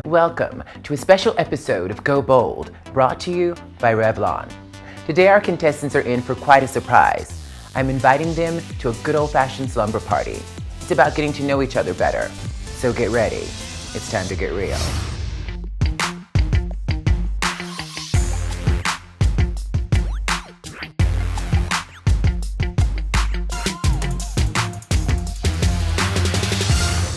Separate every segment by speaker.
Speaker 1: Welcome to a special episode of Go Bold, brought to you by Revlon. Today our contestants are in for quite a surprise. I'm inviting them to a good old-fashioned slumber party. It's about getting to know each other better. So get ready. It's time to get real.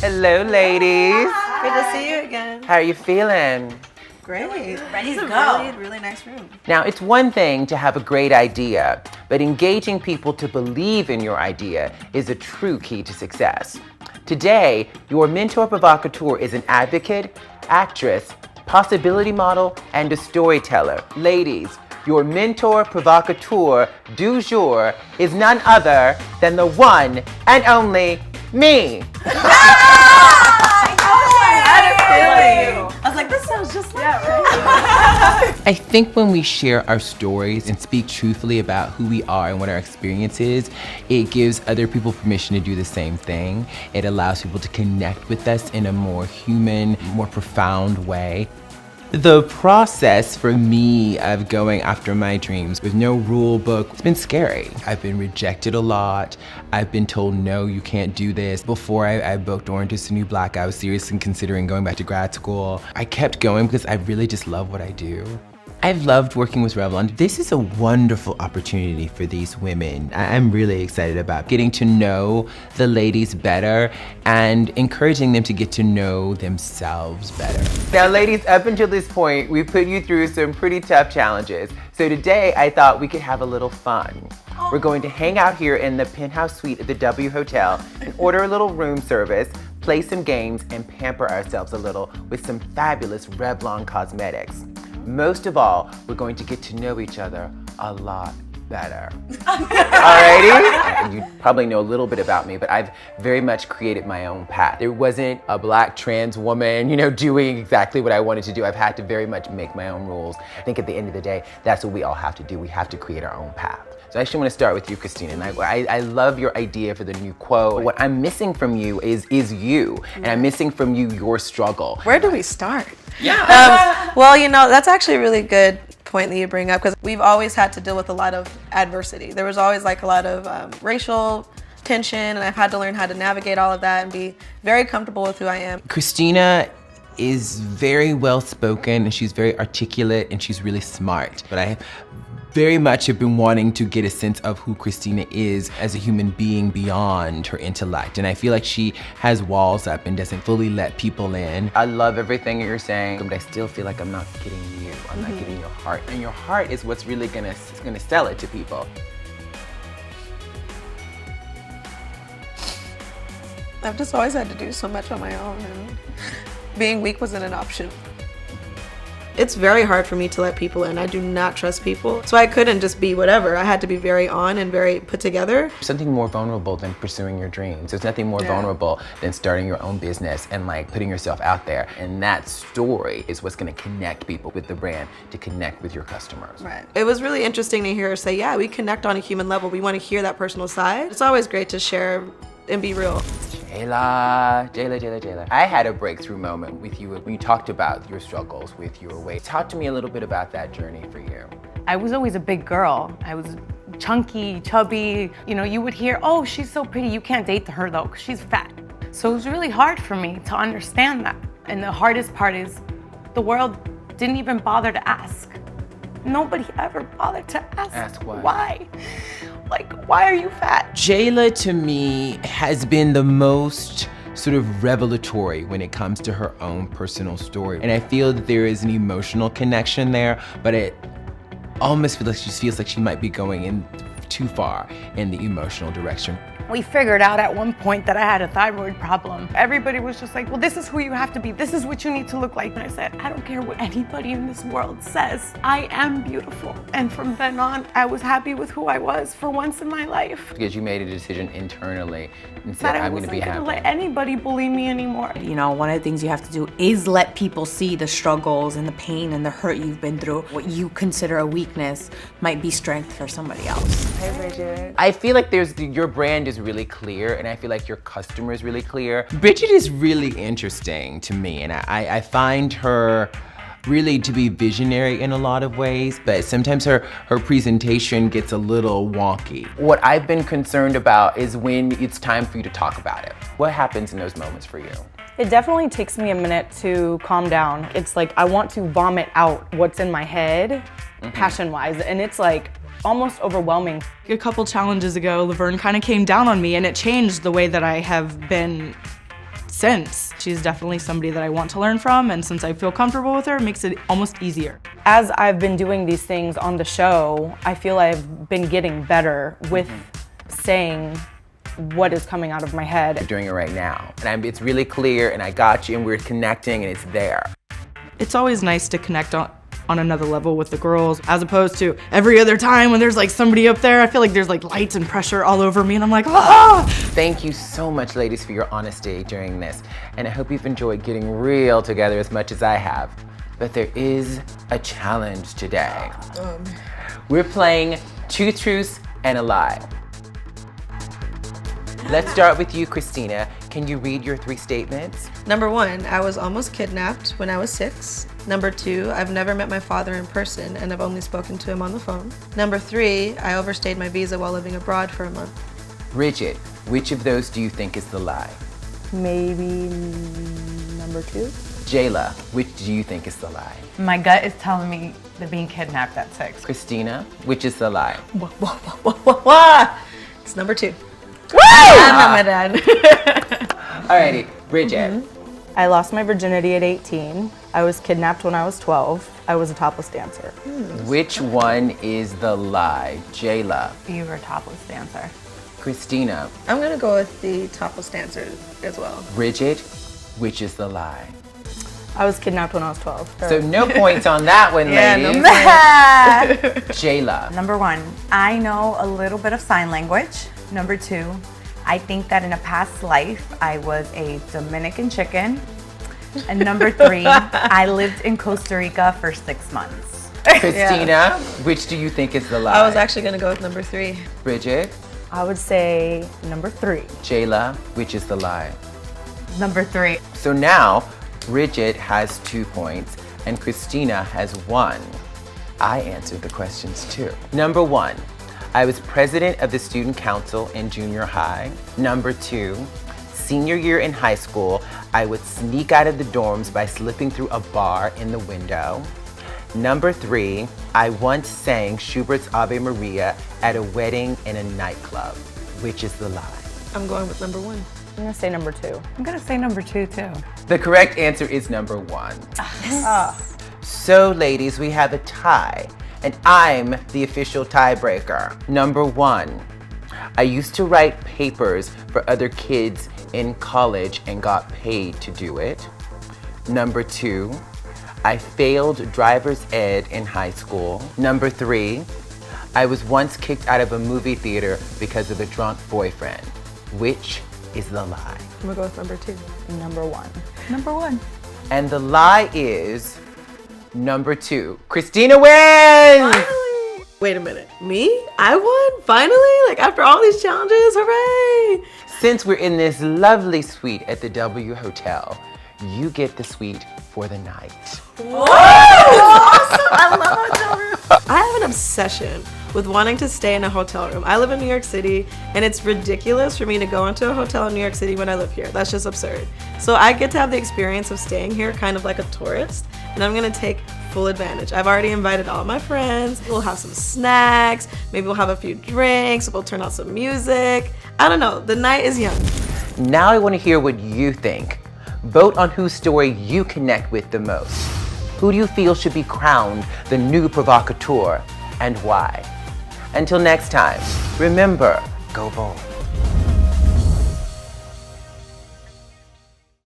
Speaker 1: Hello, ladies.
Speaker 2: Good to see you again.
Speaker 1: How are you feeling?
Speaker 2: Great.
Speaker 3: Ready to
Speaker 2: This is
Speaker 3: go.
Speaker 2: a really nice room.
Speaker 1: Now, it's one thing to have a great idea, but engaging people to believe in your idea is a true key to success. Today, your mentor provocateur is an advocate, actress, possibility model, and a storyteller. Ladies, your mentor provocateur du jour is none other than the one and only me.
Speaker 2: I was like, this sounds just like
Speaker 1: I think when we share our stories and speak truthfully about who we are and what our experience is, it gives other people permission to do the same thing. It allows people to connect with us in a more human, more profound way. The process for me of going after my dreams with no rule book, it's been scary. I've been rejected a lot. I've been told, no, you can't do this. Before I booked Orange is the New Black, I was seriously considering going back to grad school. I kept going because I really just love what I do. I've loved working with Revlon. This is a wonderful opportunity for these women. I'm really excited about getting to know the ladies better and encouraging them to get to know themselves better. Now, ladies, up until this point, we've put you through some pretty tough challenges. So today, I thought we could have a little fun. We're going to hang out here in the penthouse suite at the W Hotel and order a little room service, play some games, and pamper ourselves a little with some fabulous Revlon cosmetics. Most of all, we're going to get to know each other a lot better. Alrighty? You probably know a little bit about me, but I've very much created my own path. There wasn't a black trans woman, doing exactly what I wanted to do. I've had to very much make my own rules. I think at the end of the day, that's what we all have to do. We have to create our own path. So I actually want to start with you, Christina. And I love your idea for the new quote. What I'm missing from you is you. And I'm missing from you your struggle.
Speaker 2: Where do we start?
Speaker 1: Yeah.
Speaker 2: Well, that's actually a really good point that you bring up because we've always had to deal with a lot of adversity. There was always like a lot of racial tension, and I've had to learn how to navigate all of that and be very comfortable with who I am.
Speaker 1: Christina is very well spoken and she's very articulate and she's really smart. But I very much have been wanting to get a sense of who Christina is as a human being beyond her intellect. And I feel like she has walls up and doesn't fully let people in. I love everything you're saying, but I still feel like I'm not getting you. I'm not getting your heart. And your heart is what's really gonna sell it to people.
Speaker 2: I've just always had to do so much on my own, and being weak wasn't an option. It's very hard for me to let people in. I do not trust people. So I couldn't just be whatever. I had to be very on and very put together.
Speaker 1: Something more vulnerable than pursuing your dreams. There's nothing more vulnerable than starting your own business and putting yourself out there. And that story is what's gonna connect people with the brand to connect with your customers.
Speaker 2: Right. It was really interesting to hear her say, yeah, we connect on a human level. We wanna hear that personal side. It's always great to share and be real. Jayla. I had a breakthrough moment with you when you talked about your struggles with your weight. Talk to me a little bit about that journey for you.
Speaker 3: I was always a big girl. I was chunky, chubby. You would hear, oh, she's so pretty. You can't date her though, because she's fat. So it was really hard for me to understand that. And the hardest part is the world didn't even bother to ask. Nobody ever bothered to ask.
Speaker 1: Ask what?
Speaker 3: Why? Why are you fat?
Speaker 1: Jayla, to me, has been the most sort of revelatory when it comes to her own personal story. And I feel that there is an emotional connection there, but it almost feels like she might be going in too far in the emotional direction.
Speaker 3: We figured out at one point that I had a thyroid problem. Everybody was just like, well, this is who you have to be. This is what you need to look like. And I said, I don't care what anybody in this world says. I am beautiful. And from then on, I was happy with who I was for once in my life.
Speaker 1: Because you made a decision internally and said, I'm going to be happy.
Speaker 3: I wasn't going to let anybody bully me anymore.
Speaker 4: One of the things you have to do is let people see the struggles and the pain and the hurt you've been through. What you consider a weakness might be strength for somebody else.
Speaker 1: Hey, Bridget. I feel like your brand is is really clear, and I feel like your customer is really clear. Bridget is really interesting to me, and I find her really to be visionary in a lot of ways, but sometimes her presentation gets a little wonky. What I've been concerned about is when it's time for you to talk about it. What happens in those moments for you?
Speaker 4: It definitely takes me a minute to calm down. It's like I want to vomit out what's in my head, passion-wise, and it's like almost overwhelming.
Speaker 5: A couple challenges ago, Laverne kind of came down on me, and it changed the way that I have been since. She's definitely somebody that I want to learn from, and since I feel comfortable with her, it makes it almost easier.
Speaker 4: As I've been doing these things on the show, I feel I've been getting better with saying what is coming out of my head.
Speaker 1: You're doing it right now, and it's really clear, and I got you, and we're connecting, and it's there.
Speaker 5: It's always nice to connect on another level with the girls, as opposed to every other time when there's like somebody up there. I feel like there's like lights and pressure all over me, and I'm like, ah!
Speaker 1: Thank you so much, ladies, for your honesty during this, and I hope you've enjoyed getting real together as much as I have. But there is a challenge today. We're playing Two Truths and a Lie. Let's start with you, Christina. Can you read your 3 statements?
Speaker 2: Number 1, I was almost kidnapped when I was 6. Number 2, I've never met my father in person and I've only spoken to him on the phone. Number 3, I overstayed my visa while living abroad for a month.
Speaker 1: Bridget, which of those do you think is the lie?
Speaker 4: Maybe number 2?
Speaker 1: Jayla, which do you think is the lie?
Speaker 3: My gut is telling me they're being kidnapped at 6.
Speaker 1: Christina, which is the lie?
Speaker 2: It's number 2. I'm not my dad.
Speaker 1: Alrighty, Bridget.
Speaker 4: I lost my virginity at 18. I was kidnapped when I was 12. I was a topless dancer.
Speaker 1: Which one is the lie? Jayla.
Speaker 3: You were a topless dancer.
Speaker 1: Christina.
Speaker 2: I'm gonna go with the topless dancer as well.
Speaker 1: Bridget, which is the lie?
Speaker 4: I was kidnapped when I was 12.
Speaker 1: So no points on that one,
Speaker 2: Yeah,
Speaker 1: ladies. Jayla.
Speaker 3: Number 1, I know a little bit of sign language. Number 2, I think that in a past life, I was a Dominican chicken. And number 3, I lived in Costa Rica for 6 months.
Speaker 1: Christina, which do you think is the lie?
Speaker 2: I was actually gonna go with number 3.
Speaker 1: Bridget.
Speaker 4: I would say number 3.
Speaker 1: Jayla, which is the lie?
Speaker 3: Number 3.
Speaker 1: So now, Bridget has 2 points and Christina has 1. I answered the questions too. Number 1, I was president of the student council in junior high. Number 2, senior year in high school, I would sneak out of the dorms by slipping through a bar in the window. Number 3, I once sang Schubert's Ave Maria at a wedding in a nightclub. Which is the lie?
Speaker 2: I'm going with number 1.
Speaker 4: I'm gonna say number 2.
Speaker 3: I'm gonna say number 2 too.
Speaker 1: The correct answer is number 1. So ladies, we have a tie, and I'm the official tiebreaker. Number 1, I used to write papers for other kids in college and got paid to do it. Number 2, I failed driver's ed in high school. Number 3, I was once kicked out of a movie theater because of a drunk boyfriend. Which is the lie?
Speaker 2: I'm gonna go with number 2.
Speaker 4: Number 1.
Speaker 3: Number 1.
Speaker 1: And the lie is number 2. Christina wins!
Speaker 2: Finally! Wait a minute. Me? I won? Finally? Like after all these challenges? Hooray!
Speaker 1: Since we're in this lovely suite at the W Hotel, you get the suite for the night.
Speaker 2: Whoa! Awesome! I love hotel rooms. I have an obsession with wanting to stay in a hotel room. I live in New York City, and it's ridiculous for me to go into a hotel in New York City when I live here. That's just absurd. So I get to have the experience of staying here kind of like a tourist, and I'm gonna take full advantage. I've already invited all my friends. We'll have some snacks, maybe we'll have a few drinks, we'll turn on some music. I don't know, the night is young.
Speaker 1: Now I want to hear what you think. Vote on whose story you connect with the most. Who do you feel should be crowned the new provocateur, and why? Until next time, remember, go bold.